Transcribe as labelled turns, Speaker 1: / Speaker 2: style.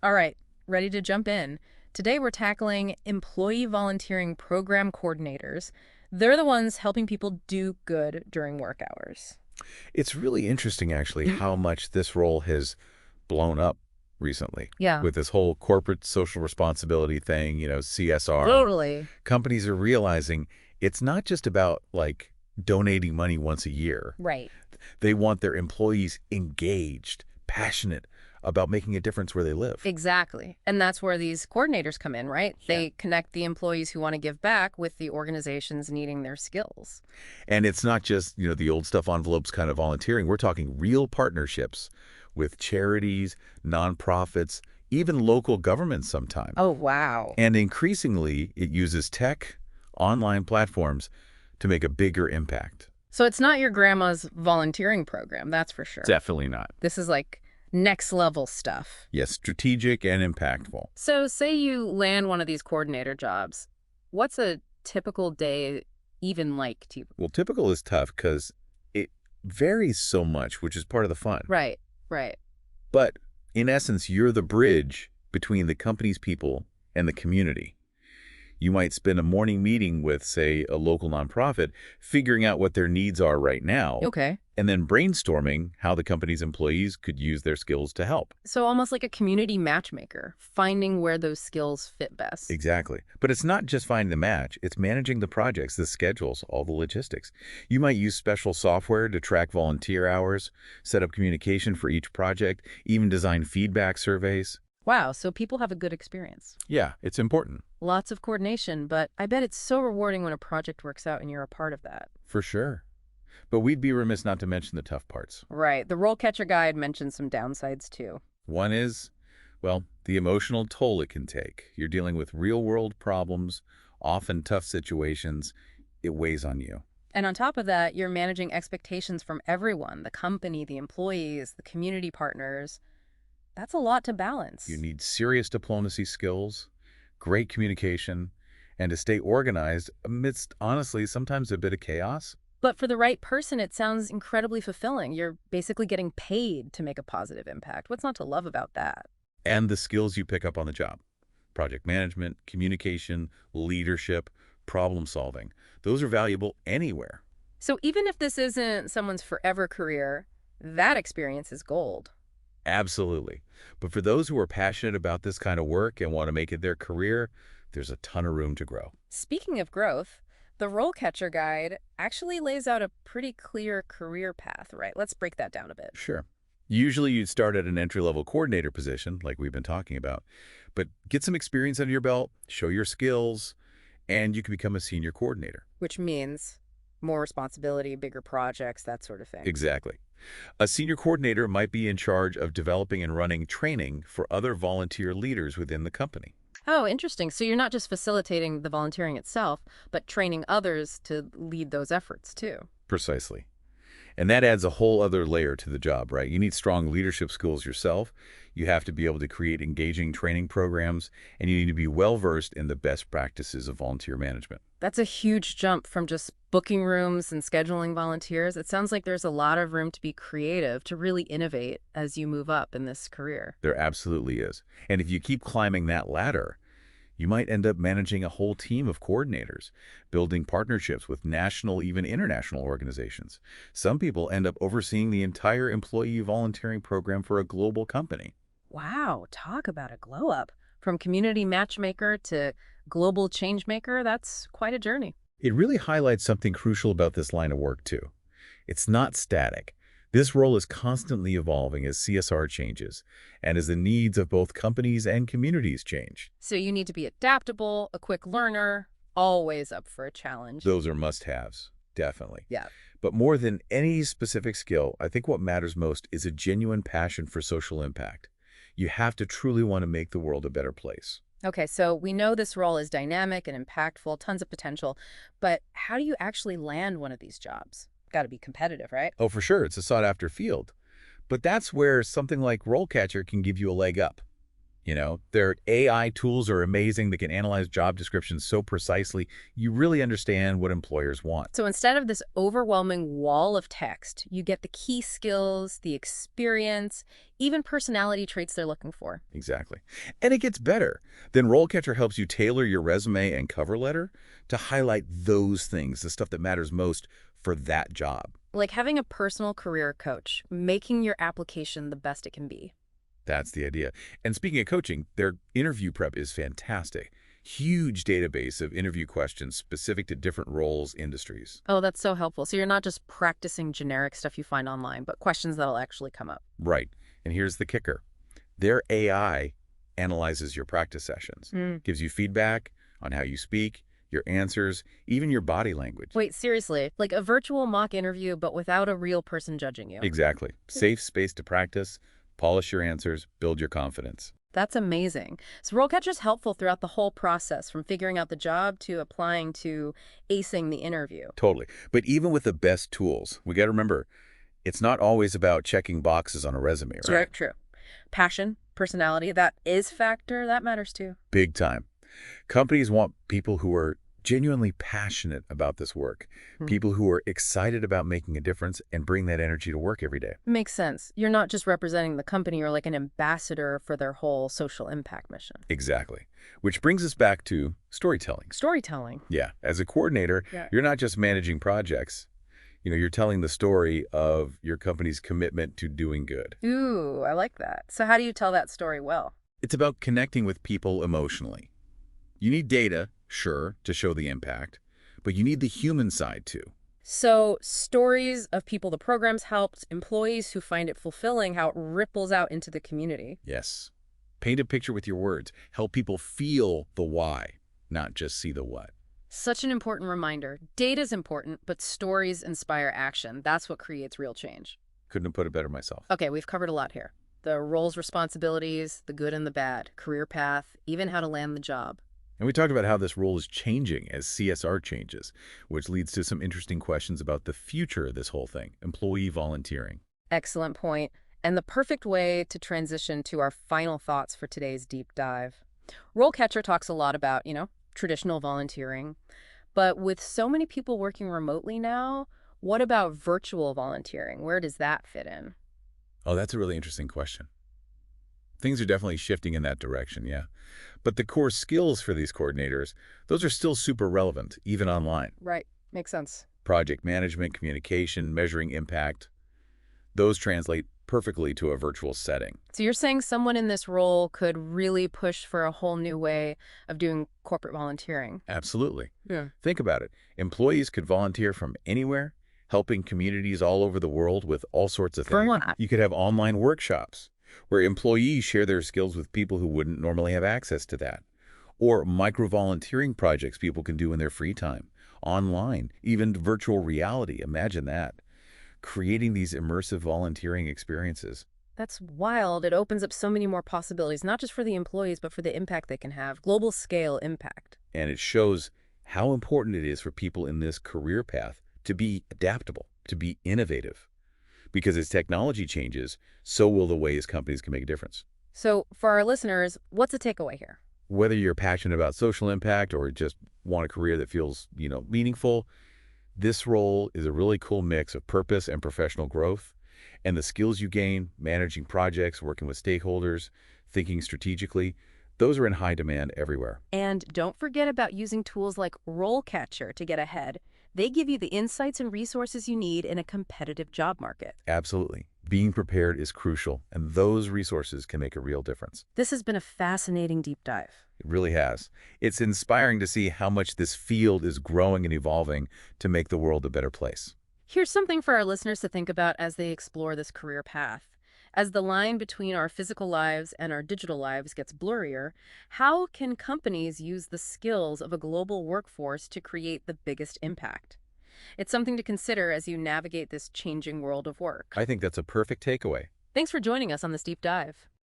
Speaker 1: All right, ready to jump in. Today we're tackling employee volunteering program coordinators. They're the ones helping people do good during work hours.
Speaker 2: It's really interesting, actually, how much this role has blown up recently
Speaker 1: Yeah,
Speaker 2: with this whole corporate social responsibility thing, CSR.
Speaker 1: totally.
Speaker 2: Companies are realizing it's not just about, like, donating money once a year.
Speaker 1: Right.
Speaker 2: They want their employees engaged, passionate about making a difference where they live.
Speaker 1: Exactly. And that's where these coordinators come in, right?
Speaker 2: Yeah.
Speaker 1: They connect the employees who want to give back with the organizations needing their skills.
Speaker 2: And it's not just, the old stuff envelopes kind of volunteering. We're talking real partnerships with charities, nonprofits, even local governments sometimes.
Speaker 1: Oh, wow.
Speaker 2: And increasingly, it uses tech, online platforms to make a bigger impact.
Speaker 1: So it's not your grandma's volunteering program, that's for sure.
Speaker 2: Definitely not.
Speaker 1: This is like next level stuff.
Speaker 2: Yes, strategic and impactful.
Speaker 1: So say you land one of these coordinator jobs. What's a typical day even like to you?
Speaker 2: Well, typical is tough because it varies so much, which is part of the fun.
Speaker 1: Right, right.
Speaker 2: But in essence, you're the bridge between the company's people and the community. You might spend a morning meeting with, say, a local nonprofit, figuring out what their needs are right now,
Speaker 1: Okay.
Speaker 2: and then brainstorming how the company's employees could use their skills to help.
Speaker 1: So almost like a community matchmaker, finding where those skills fit best.
Speaker 2: Exactly. But it's not just finding the match, it's managing the projects, the schedules, all the logistics. You might use special software to track volunteer hours, set up communication for each project, even design feedback surveys.
Speaker 1: Wow, so people have a good experience.
Speaker 2: Yeah, it's important.
Speaker 1: Lots of coordination, but I bet it's so rewarding when a project works out and you're a part of that.
Speaker 2: For sure. But we'd be remiss not to mention the tough parts.
Speaker 1: Right. The RoleCatcher guide mentions some downsides too.
Speaker 2: One is, well, the emotional toll it can take. You're dealing with real-world problems, often tough situations. It weighs on you.
Speaker 1: And on top of that, you're managing expectations from everyone, the company, the employees, the community partners. That's a lot to balance.
Speaker 2: You need serious diplomacy skills, great communication, and to stay organized amidst, honestly, sometimes a bit of chaos.
Speaker 1: But for the right person, it sounds incredibly fulfilling. You're basically getting paid to make a positive impact. What's not to love about that?
Speaker 2: And the skills you pick up on the job. Project management, communication, leadership, problem solving. Those are valuable anywhere.
Speaker 1: So even if this isn't someone's forever career, that experience is gold.
Speaker 2: Absolutely. But for those who are passionate about this kind of work and want to make it their career, there's a ton of room to grow.
Speaker 1: Speaking of growth, the RoleCatcher guide actually lays out a pretty clear career path, right? Let's break that down a bit.
Speaker 2: Sure. Usually you'd start at an entry-level coordinator position, like we've been talking about, but get some experience under your belt, show your skills, and you can become a senior coordinator.
Speaker 1: Which means more responsibility, bigger projects, that sort of thing.
Speaker 2: Exactly. A senior coordinator might be in charge of developing and running training for other volunteer leaders within the company.
Speaker 1: Oh, interesting. So you're not just facilitating the volunteering itself, but training others to lead those efforts too.
Speaker 2: Precisely. And that adds a whole other layer to the job, right? You need strong leadership skills yourself. You have to be able to create engaging training programs, and you need to be well-versed in the best practices of volunteer management.
Speaker 1: That's a huge jump from just booking rooms and scheduling volunteers. It sounds like there's a lot of room to be creative, to really innovate as you move up in this career.
Speaker 2: There absolutely is. And if you keep climbing that ladder, you might end up managing a whole team of coordinators, building partnerships with national, even international organizations. Some people end up overseeing the entire employee volunteering program for a global company.
Speaker 1: Wow, talk about a glow up. From community matchmaker to global change maker, that's quite a journey.
Speaker 2: It really highlights something crucial about this line of work, too. It's not static. This role is constantly evolving as CSR changes and as the needs of both companies and communities change.
Speaker 1: So you need to be adaptable, a quick learner, always up for a challenge.
Speaker 2: Those are must-haves, definitely.
Speaker 1: Yeah.
Speaker 2: But more than any specific skill, I think what matters most is a genuine passion for social impact. You have to truly want to make the world a better place.
Speaker 1: Okay, so we know this role is dynamic and impactful, tons of potential, but how do you actually land one of these jobs? Got to be competitive, right?
Speaker 2: Oh, for sure, it's a sought-after field. But that's where something like RoleCatcher can give you a leg up. Their AI tools are amazing. They can analyze job descriptions so precisely, you really understand what employers want.
Speaker 1: So instead of this overwhelming wall of text, you get the key skills, the experience, even personality traits they're looking for.
Speaker 2: Exactly. And it gets better. Then RoleCatcher helps you tailor your resume and cover letter to highlight those things, the stuff that matters most for that job.
Speaker 1: Like having a personal career coach, making your application the best it can be.
Speaker 2: That's the idea. And speaking of coaching, their interview prep is fantastic. Huge database of interview questions specific to different roles, industries.
Speaker 1: Oh, that's so helpful. So you're not just practicing generic stuff you find online, but questions that'll actually come up.
Speaker 2: Right. And here's the kicker. Their AI analyzes your practice sessions,
Speaker 1: Mm.
Speaker 2: gives you feedback on how you speak, your answers, even your body language.
Speaker 1: Wait, seriously? Like a virtual mock interview, but without a real person judging you?
Speaker 2: Exactly. Safe space to practice, polish your answers, build your confidence.
Speaker 1: That's amazing. So RoleCatcher's helpful throughout the whole process, from figuring out the job to applying to acing the interview.
Speaker 2: Totally. But even with the best tools, we got to remember, it's not always about checking boxes on a resume, right?
Speaker 1: True, true. Passion, personality, that is factor, that matters too.
Speaker 2: Big time. Companies want people who are genuinely passionate about this work,
Speaker 1: Hmm.
Speaker 2: people who are excited about making a difference and bring that energy to work every day.
Speaker 1: Makes sense. You're not just representing the company, you're like an ambassador for their whole social impact mission.
Speaker 2: Exactly. Which brings us back to storytelling.
Speaker 1: Storytelling.
Speaker 2: Yeah, as a coordinator,
Speaker 1: Yeah.
Speaker 2: you're not just managing projects. You're telling the story of your company's commitment to doing good.
Speaker 1: Ooh, I like that. So how do you tell that story well?
Speaker 2: It's about connecting with people emotionally. You need data, sure, to show the impact, but you need the human side too.
Speaker 1: So stories of people the program's helped, employees who find it fulfilling, how it ripples out into the community.
Speaker 2: Yes. Paint a picture with your words. Help people feel the why, not just see the what.
Speaker 1: Such an important reminder. Data's important, but stories inspire action. That's what creates real change.
Speaker 2: Couldn't have put it better myself.
Speaker 1: Okay, we've covered a lot here. The roles, responsibilities, the good and the bad, career path, even how to land the job.
Speaker 2: And we talked about how this role is changing as CSR changes, which leads to some interesting questions about the future of this whole thing, employee volunteering.
Speaker 1: Excellent point. And the perfect way to transition to our final thoughts for today's deep dive. RoleCatcher talks a lot about, traditional volunteering. But with so many people working remotely now, what about virtual volunteering? Where does that fit in?
Speaker 2: Oh, that's a really interesting question. Things are definitely shifting in that direction, yeah. But the core skills for these coordinators, those are still super relevant, even online.
Speaker 1: Right. Makes sense.
Speaker 2: Project management, communication, measuring impact, those translate perfectly to a virtual setting.
Speaker 1: So you're saying someone in this role could really push for a whole new way of doing corporate volunteering?
Speaker 2: Absolutely.
Speaker 1: Yeah.
Speaker 2: Think about it. Employees could volunteer from anywhere, helping communities all over the world with all sorts of
Speaker 1: For
Speaker 2: things.
Speaker 1: what?
Speaker 2: You could have online workshops where employees share their skills with people who wouldn't normally have access to that. Or micro-volunteering projects people can do in their free time, online, even virtual reality. Imagine that. Creating these immersive volunteering experiences.
Speaker 1: That's wild. It opens up so many more possibilities, not just for the employees, but for the impact they can have, global scale impact.
Speaker 2: And it shows how important it is for people in this career path to be adaptable, to be innovative. Because as technology changes, so will the ways companies can make a difference.
Speaker 1: So for our listeners, what's the takeaway here?
Speaker 2: Whether you're passionate about social impact or just want a career that feels, meaningful, this role is a really cool mix of purpose and professional growth. And the skills you gain, managing projects, working with stakeholders, thinking strategically, those are in high demand everywhere.
Speaker 1: And don't forget about using tools like RoleCatcher to get ahead. They give you the insights and resources you need in a competitive job market.
Speaker 2: Absolutely. Being prepared is crucial, and those resources can make a real difference.
Speaker 1: This has been a fascinating deep dive.
Speaker 2: It really has. It's inspiring to see how much this field is growing and evolving to make the world a better place.
Speaker 1: Here's something for our listeners to think about as they explore this career path. As the line between our physical lives and our digital lives gets blurrier, how can companies use the skills of a global workforce to create the biggest impact? It's something to consider as you navigate this changing world of work.
Speaker 2: I think that's a perfect takeaway.
Speaker 1: Thanks for joining us on this deep dive.